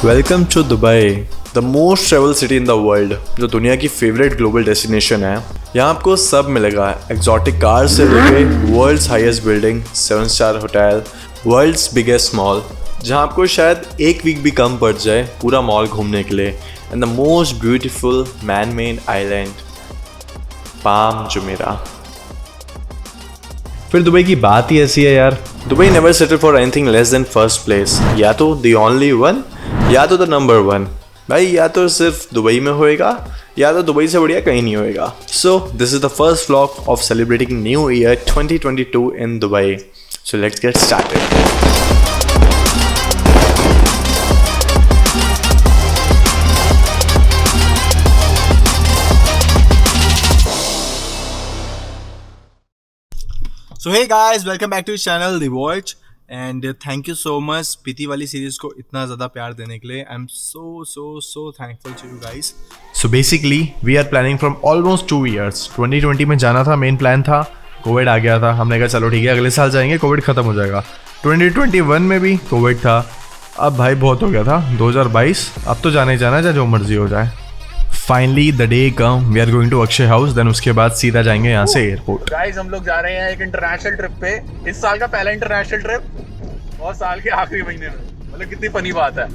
Welcome to Dubai, the most travel city in the world, जो दुनिया की favourite global destination है। यहाँ आपको सब मिलेगा, एक्जॉटिक कार से लेके world's highest building, 7 star hotel, world's biggest mall, जहाँ आपको शायद एक वीक भी कम पड़ जाए पूरा मॉल घूमने के लिए, and the most beautiful man made island palm Jumeirah. फिर दुबई की बात ही ऐसी है यार, Dubai never settle for anything less than first place, या तो द ओनली वन या तो द नंबर वन। भाई या तो सिर्फ दुबई में होएगा या तो दुबई से बढ़िया कहीं नहीं होएगा। So this is the first vlog of celebrating new year 2022 in Dubai. So let's get started. So hey guys, welcome back to channel the watch and thank you so much पीती वाली series को इतना ज़्यादा प्यार देने के लिए। I am so thankful to you guys. So basically we are planning from almost 2 years। 2020 में जाना था, मेन प्लान था, कोविड आ गया था। हमने कहा चलो ठीक है अगले साल जाएंगे, कोविड ख़त्म हो जाएगा। 2021 में भी कोविड था। अब भाई बहुत हो गया था 2022, अब तो जाना ही जाना है, चाहे जो मर्जी हो जाए। Finally the day come, we are going to Akshay house, then उसके बाद सीधा जाएंगे यहाँ से एयरपोर्ट। गाइस हम लोग जा रहे हैं एक इंटरनेशनल ट्रिप पे, इस साल का पहला इंटरनेशनल ट्रिप और साल के आखिरी महीने में। मतलब कितनी फनी बात है।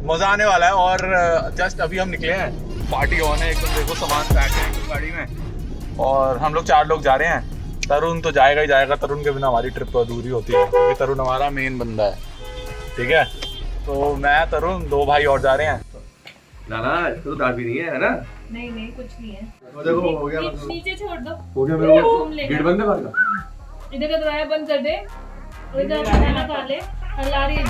मजा आने वाला है और जस्ट अभी हम निकले हैं, पार्टी ऑन है एकदम। देखो सामान पैक है एकदम गाड़ी में और हम लोग 4 लोग जा रहे हैं। तरुण तो जाएगा ही जाएगा, तरुण के बिना हमारी ट्रिप तो अधूरी होती है क्योंकि तरुण हमारा मेन बंदा है, ठीक है। तो मैं तरुण 2 भाई और जा रहे हैं। ना इसको तो डांट भी नहीं है ना? नहीं कुछ नहीं है। देखो हो गया, नीचे छोड़ दो। हो गया मेरे को। गेट बंद है बाहर का। इधर का दरवाजा बंद कर दे और इधर खाना खा ले। हल्ला रही है।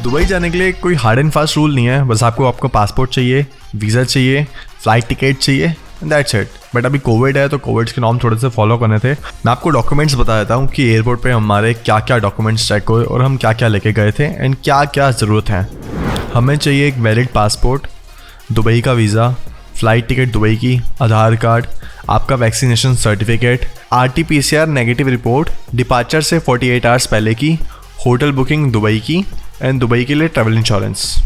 दुबई जाने के लिए कोई हार्ड एंड फास्ट रूल नहीं है, बस आपको पासपोर्ट चाहिए, वीज़ा चाहिए, फ्लाइट टिकट चाहिए, दैट्स इट। बट अभी कोविड है तो कोविड के नॉर्म थोड़े से फॉलो करने थे। मैं आपको डॉक्यूमेंट्स बता देता हूँ कि एयरपोर्ट पे हमारे क्या क्या डॉक्यूमेंट्स चेक हुए और हम क्या क्या लेके गए थे एंड क्या क्या ज़रूरत है। हमें चाहिए एक वैलिड पासपोर्ट, दुबई का वीज़ा, फ़्लाइट टिकट दुबई की, आधार कार्ड, आपका vaccination certificate, RT-PCR negative report, departure से 48 आवर्स पहले की, होटल बुकिंग दुबई की एंड दुबई के लिए ट्रैवल इंश्योरेंस।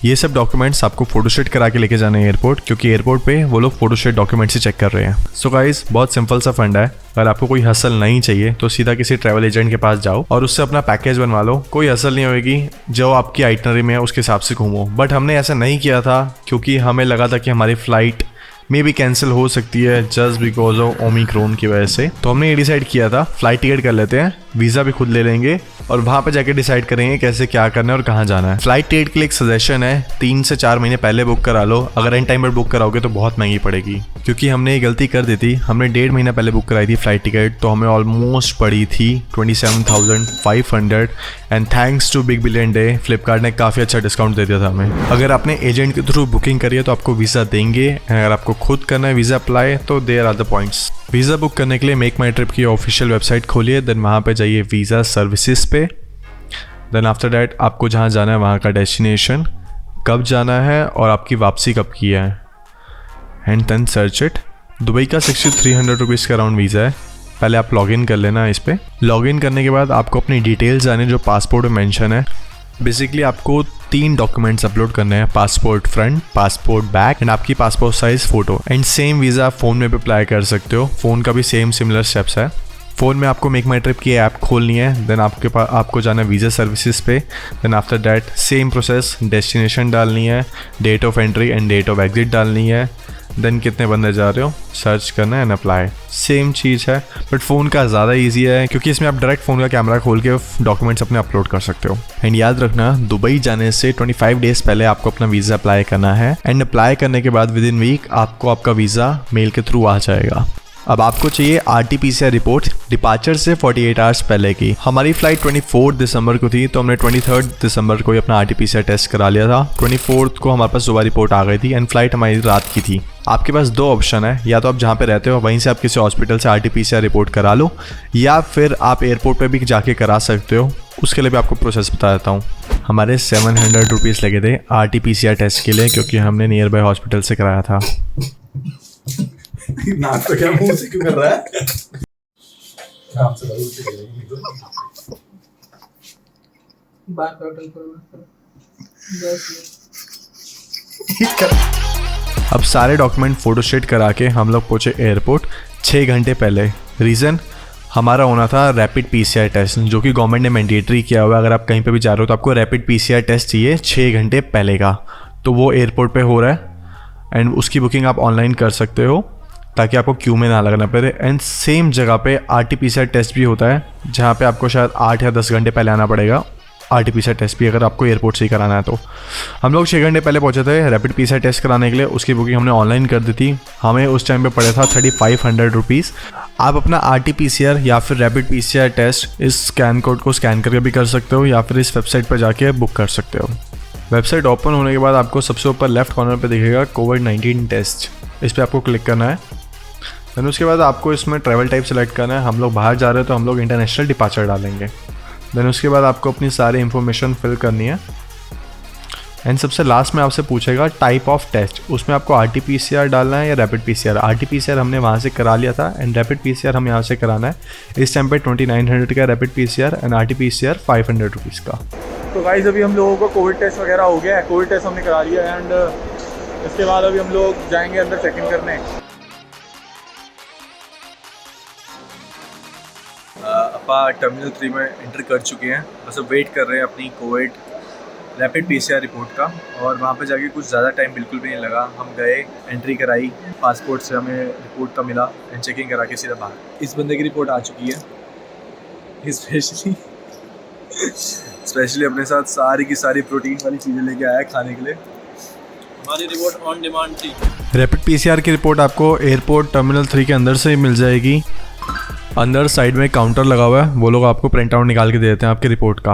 ये सब डॉक्यूमेंट्स आपको फोटोस्टेट करा के लेके जाने हैं एयरपोर्ट, क्योंकि एयरपोर्ट पे वो लोग फोटोस्टेट डॉक्यूमेंट्स ही चेक कर रहे हैं। सो गाइस, बहुत सिंपल सा फंड है। अगर आपको कोई हसल नहीं चाहिए तो सीधा किसी ट्रैवल एजेंट के पास जाओ और उससे अपना पैकेज बनवा लो। कोई हसल नहीं होगी, जो आपकी आइटनरी में है उसके हिसाब से घूमो। बट हमने ऐसा नहीं किया था क्योंकि हमें लगा था कि हमारी फ़्लाइट मे भी कैंसिल हो सकती है जस्ट बिकॉज ऑफ ओमिक्रॉन की वजह से। तो हमने ये डिसाइड किया था फ़्लाइट टिकट कर लेते हैं, वीज़ा भी खुद ले लेंगे और वहाँ पे जाके डिसाइड करेंगे कैसे क्या करना है और कहाँ जाना है। फ़्लाइट टिकट के लिए एक सजेशन है, 3 से 4 महीने पहले बुक करा लो। अगर एंड टाइम पर बुक कराओगे तो बहुत महंगी पड़ेगी, क्योंकि हमने ये गलती कर दी थी। हमने 1.5 महीना पहले बुक कराई थी फ़्लाइट टिकट, तो हमें ऑलमोस्ट पड़ी थी 27,500 and thanks to big billion day Flipkart ने काफ़ी अच्छा डिस्काउंट दे दिया था हमें। अगर आपने एजेंट के थ्रू बुकिंग करी है तो आपको वीज़ा देंगे, अगर आपको खुद करना है वीज़ा अप्लाई तो there are the points. Visa book करने के लिए मेक माई ट्रिप की ऑफिशियल वेबसाइट खोलिए, देन वहाँ पे जाइए वीज़ा सर्विसेज पे। देन आफ्टर डैट आपको जहाँ जाना है वहाँ का डेस्टिनेशन, कब जाना है और आपकी वापसी कब की है, and then search it. Dubai का 6300 रुपीज़ का अराउंड वीज़ा है। पहले आप लॉगिन कर लेना इस पर। लॉगिन करने के बाद आपको अपनी डिटेल्स आने जो पासपोर्ट में मेंशन है। बेसिकली आपको 3 डॉक्यूमेंट्स अपलोड करने हैं, passport front, passport back and आपकी passport size photo. And same visa आप फ़ोन में भी अप्लाई कर सकते हो, फ़ोन का भी सेम सिमिलर स्टेप्स है। फ़ोन में आपको मेक माई ट्रिप की ऐप खोलनी है, देन आपको जाना है वीज़ा सर्विसेज पे। Then after that same process, destination डालनी है, date of entry and date of exit डालनी है, देन कितने बंदे जा रहे हो सर्च करना है एंड अप्लाई। सेम चीज़ है बट फ़ोन का ज़्यादा इजी है क्योंकि इसमें आप डायरेक्ट फ़ोन का कैमरा खोल के डॉक्यूमेंट्स अपने अपलोड कर सकते हो। एंड याद रखना, दुबई जाने से 25 डेज़ पहले आपको अपना वीज़ा अप्लाई करना है एंड अप्लाई करने के बाद विदिन वीक आपको आपका वीज़ा मेल के थ्रू आ जाएगा। अब आपको चाहिए RT-PCR रिपोर्ट डिपार्चर से 48 आवर्स पहले की। हमारी फ़्लाइट 24 दिसंबर को थी, तो हमने 23 दिसंबर को ही अपना RT-PCR टेस्ट करा लिया था। 24 को हमारे पास सुबह रिपोर्ट आ गई थी एंड फ्लाइट हमारी रात की थी। आपके पास 2 ऑप्शन है, या तो आप जहाँ पे रहते हो वहीं से आप किसी हॉस्पिटल से RT-PCR रिपोर्ट करा लो, या फिर आप एयरपोर्ट पे भी जाके करा सकते हो। उसके लिए भी आपको प्रोसेस बता देता हूँ। हमारे 700 रुपीज़ लगे थे RT-PCR टेस्ट के लिए, क्योंकि हमने नियर बाय हॉस्पिटल से कराया था। नाक तो क्या मुंह से क्यों कर रहा है? अब सारे डॉक्यूमेंट फोटोस्टेट करा के हम लोग पहुंचे एयरपोर्ट 6 घंटे पहले। रीज़न हमारा होना था रैपिड पीसीआर टेस्ट, जो कि गवर्नमेंट ने मैंडेटरी किया हुआ है। अगर आप कहीं पे भी जा रहे हो तो आपको रैपिड पीसीआर टेस्ट चाहिए 6 घंटे पहले का। तो वो एयरपोर्ट पे हो रहा है एंड उसकी बुकिंग आप ऑनलाइन कर सकते हो ताकि आपको क्यू में ना लगना पड़े। एंड सेम जगह पे आरटीपीसीआर टेस्ट भी होता है, जहाँ पे आपको शायद 8 या 10 घंटे पहले आना पड़ेगा आरटीपीसीआर टेस्ट भी, अगर आपको एयरपोर्ट से ही कराना है तो। हम लोग 6 घंटे पहले पहुंचे थे रैपिड पीसीआर टेस्ट कराने के लिए। उसकी बुकिंग हमने ऑनलाइन कर दी थी। हमें उस टाइम पे पड़ा था 3500 रुपीज़। आप अपना आरटीपीसीआर या फिर रैपिड पीसीआर टेस्ट इस स्कैन कोड को स्कैन करके भी कर सकते हो या फिर इस वेबसाइट पर जाके बुक कर सकते हो। वेबसाइट ओपन होने के बाद आपको सबसे ऊपर लेफ्ट कॉर्नर पे दिखेगा कोविड-19 टेस्ट, इस पर आपको क्लिक करना है। देन उसके बाद आपको इसमें ट्रैवल टाइप सेलेक्ट करना है। हम लोग बाहर जा रहे हैं तो हम लोग इंटरनेशनल डिपार्चर डालेंगे। देन उसके बाद आपको अपनी सारी इन्फॉर्मेशन फिल करनी है एंड सबसे लास्ट में आपसे पूछेगा टाइप ऑफ टेस्ट, उसमें आपको आरटीपीसीआर डालना है या रैपिड पीसीआर। आरटीपीसीआर हमने वहाँ से करा लिया था एंड रैपिड पीसीआर हम यहाँ से कराना है। इस टाइम पे 2900 का rapid PCR and RTPCR 500 rupees का। तो गाइस अभी हम लोगों को कोविड टेस्ट वगैरह हो गया है, कोविड टेस्ट हमने करा लिया है एंड इसके बाद अभी हम लोग जाएंगे अंदर चेक इन करने। अपा टर्मिनल 3 में एंटर कर चुके हैं, बस अब वेट कर रहे हैं अपनी कोविड रैपिड पीसीआर रिपोर्ट का। और वहाँ पे जाके कुछ ज़्यादा टाइम बिल्कुल भी नहीं लगा। हम गए, एंट्री कराई, पासपोर्ट से हमें रिपोर्ट का मिला एंड चेकिंग करा के सीधा बाहर। इस बंदे की रिपोर्ट आ चुकी है। स्पेशली अपने साथ सारी की सारी प्रोटीन वाली चीज़ें लेके आया है खाने के लिए। हमारी रिपोर्ट ऑन डिमांड थी। रैपिड पीसीआर की रिपोर्ट आपको एयरपोर्ट टर्मिनल 3 के अंदर से ही मिल जाएगी। अंदर साइड में काउंटर लगा हुआ है, वो लोग आपको प्रिंट आउट निकाल के दे देते हैं आपकी रिपोर्ट का।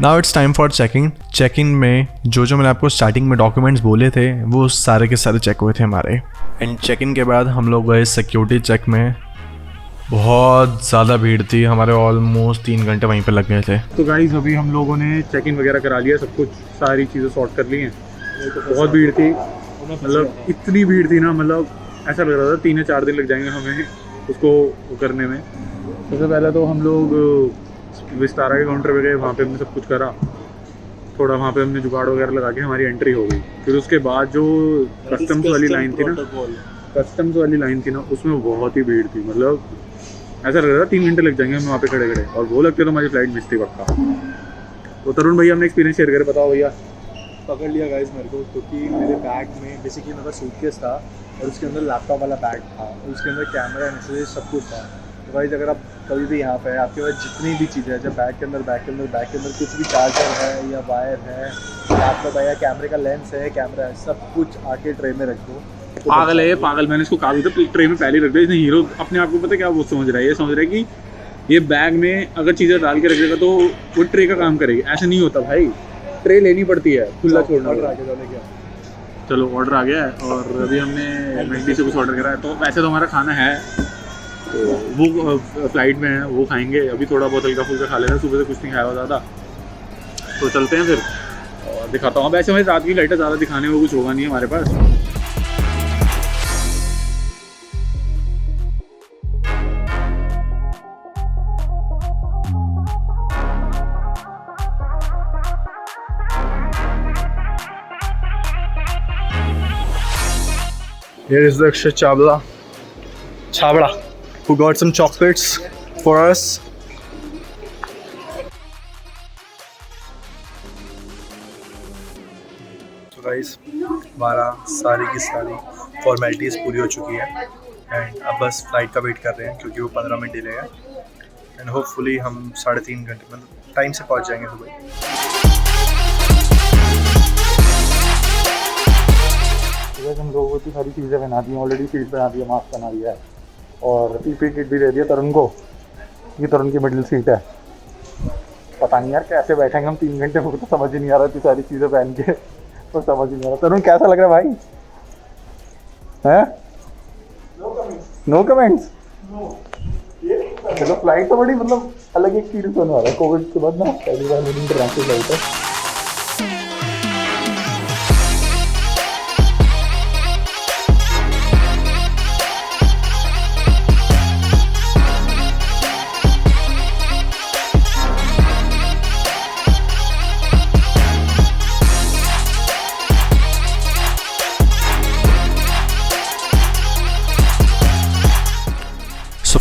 Now it's time for checking. Check in में जो मैंने आपको स्टार्टिंग में डॉक्यूमेंट्स बोले थे वो सारे के सारे चेक हुए थे हमारे। एंड चेक इन के बाद हम लोग गए सिक्योरिटी चेक में। बहुत ज़्यादा भीड़ थी, हमारे ऑलमोस्ट 3 घंटे वहीं पे लग गए थे। तो गाइस अभी हम लोगों ने चेक इन वगैरह करा लिया, सब कुछ सारी चीज़ें सॉर्ट कर ली हैं। बहुत भीड़ थी, मतलब इतनी भीड़ थी ना, मतलब ऐसा लग रहा था 3 या 4 दिन लग जाएंगे हमें उसको करने में। सबसे पहले तो हम लोग विस्तारा के काउंटर पे गए, वहाँ पे हमने सब कुछ करा, थोड़ा वहाँ पे हमने जुगाड़ वगैरह लगा के हमारी एंट्री हो गई। फिर उसके बाद जो कस्टम्स वाली लाइन थी ना, उसमें बहुत ही भीड़ थी। मतलब ऐसा लग रहा था 3 घंटे लग जाएंगे हमें वहाँ पे खड़े खड़े, और वो लगते तो हमारी फ्लाइट मिस थी पक्का। तो तरुण भैया हमने एक्सपीरियंस शेयर करे, बताओ भैया। पकड़ लिया गाइस मेरे को, क्योंकि मेरे बैग में बेसिकली मेरा सूटकेस था और उसके अंदर लैपटॉप वाला बैग था और उसके अंदर कैमरा एंड सब कुछ था। तो गाइस अगर आप कभी भी यहाँ पे आपके पास जितनी भी चीज़ें हैं, जब बैग के अंदर कुछ भी चार्जर है या वायर है, लैपटॉप है या कैमरे का लेंस है, कैमरा है, सब कुछ आके ट्रे में रख दो। तो पागल है ये, पागल। मैंने इसको कहा था ट्रे में पहले रख दिया। इसने हीरो अपने आप को पता क्या वो समझ रहा है, ये समझ रहा है कि ये बैग में अगर चीज़ें डाल के रख देगा तो वो ट्रे का काम करेगी। ऐसा नहीं होता भाई, ट्रे लेनी पड़ती है, खुला छोड़ना। चलो ऑर्डर आ गया है और अभी हमने मैकडी से कुछ ऑर्डर करा है। तो वैसे तो हमारा खाना है, तो वो फ्लाइट में है, वो खाएंगे। अभी थोड़ा बहुत हल्का फुल्का खा लेना, सुबह से कुछ नहीं खाया हुआ ज़्यादा। तो चलते हैं फिर और दिखाता हूँ। वैसे हमारी रात की लाइटें ज़्यादा दिखाने में कुछ होगा नहीं हमारे पास। Here is the extra chabla, who got some chocolates for us. तो गाइस हमारा सारी की सारी फॉर्मेलिटीज़ पूरी हो चुकी है एंड अब बस फ्लाइट का वेट कर रहे हैं, क्योंकि वो 15 मिनट डिले है एंड होपफुली हम 3.5 घंटे मतलब टाइम से पहुंच जाएंगे दुबई। हम लोगों को सारी चीज़ें बना दी, ऑलरेडी सीट बना दिया, मास्क बना दिया है और पीपी किट भी दे दिया तरुण को। ये तरुण की मिडिल सीट है। पता नहीं यार कैसे बैठेंगे हम 3 घंटे, मुझे तो समझ ही नहीं आ रहा थी सारी चीज़ें पहन के, तो समझ ही नहीं आ रहा। तरुण कैसा लग रहा है भाई? हैं? No comments. चलो फ्लाइट तो बड़ी मतलब अलग एक्सपीरियंस होने वाला है कोविड के बाद ना, पहली बार मेरी इंटरनेशनल फ्लाइट है।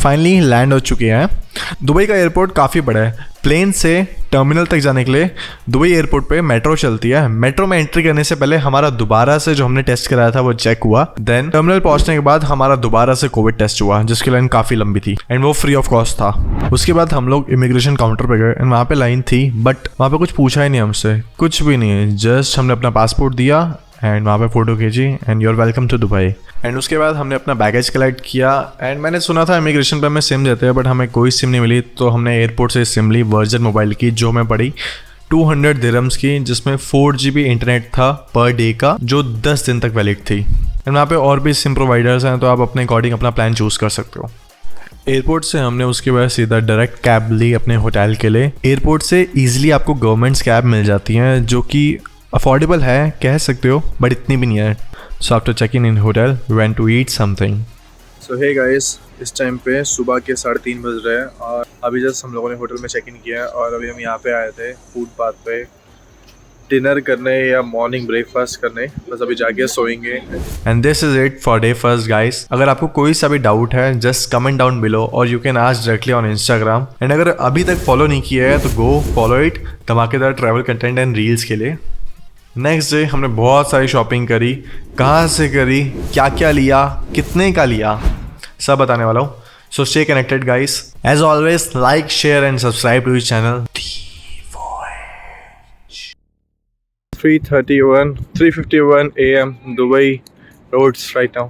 फाइनली लैंड हो चुके हैं। दुबई का एयरपोर्ट काफ़ी बड़ा है। प्लेन से टर्मिनल तक जाने के लिए दुबई एयरपोर्ट पे मेट्रो चलती है। मेट्रो में एंट्री करने से पहले हमारा दोबारा से जो हमने टेस्ट कराया था वो चेक हुआ। देन टर्मिनल पहुंचने के बाद हमारा दोबारा से कोविड टेस्ट हुआ, जिसकी लाइन काफ़ी लंबी थी एंड वो फ्री ऑफ कॉस्ट था। उसके बाद हम लोग इमिग्रेशन काउंटर पे गए एंड वहाँ पे लाइन थी, बट वहाँ पे कुछ पूछा ही नहीं हमसे, कुछ भी नहीं है। जस्ट हमने अपना पासपोर्ट दिया एंड वहाँ पे फ़ोटो खींची and you are welcome to Dubai. And उसके बाद हमने अपना बैगेज कलेक्ट किया एंड मैंने सुना था इमिग्रेशन पे हमें सिम देते हैं, बट हमें कोई सिम नहीं मिली। तो हमने एयरपोर्ट से सिम ली वर्जिन मोबाइल की, जो हमें पड़ी 200 दिरहम्स की, जिसमें 4 GB इंटरनेट था पर डे का, जो 10 दिन तक वैलिड थी। एंड वहाँ पे और भी सिम प्रोवाइडर्स हैं, तो आप अपने अकॉर्डिंग अपना प्लान चूज़ कर सकते हो। एयरपोर्ट से हमने उसके बाद सीधा डायरेक्ट कैब ली अपने होटल के लिए। एयरपोर्ट से ईजिली आपको गवर्नमेंट्स कैब मिल जाती हैं, जो कि अफोर्डेबल है कह सकते हो, बट इतनी भी नहीं है। So after checking in hotel we went to eat something. So hey guys, इस टाइम पे सुबह के 3:30 बज रहे हैं और अभी जस्ट हम लोगों ने होटल में चेक इन किया है और अभी हम यहाँ पे आए थे फूड पाथ पे डिनर करने या मॉर्निंग ब्रेकफास्ट करने। बस अभी जाके सोएंगे। And this is it for day first guys. अगर आपको कोई सा भी डाउट है जस्ट कमेंट डाउन बिलो और you can ask directly on Instagram. And अगर अभी तक फॉलो नहीं किया है तो गो फॉलो इट, धमाकेदार ट्रैवल कंटेंट एंड रील्स के लिए। नेक्स्ट डे हमने बहुत सारी शॉपिंग करी, कहाँ से करी, क्या क्या लिया, कितने का लिया, सब बताने वाला हूँ। So stay connected guys. As always like share and subscribe to this channel. 3:51 AM Dubai roads right now.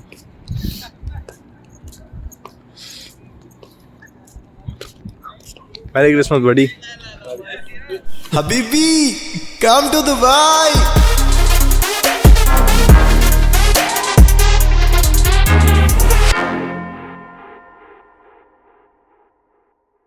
Merry Christmas buddy. Habibi, come to Dubai.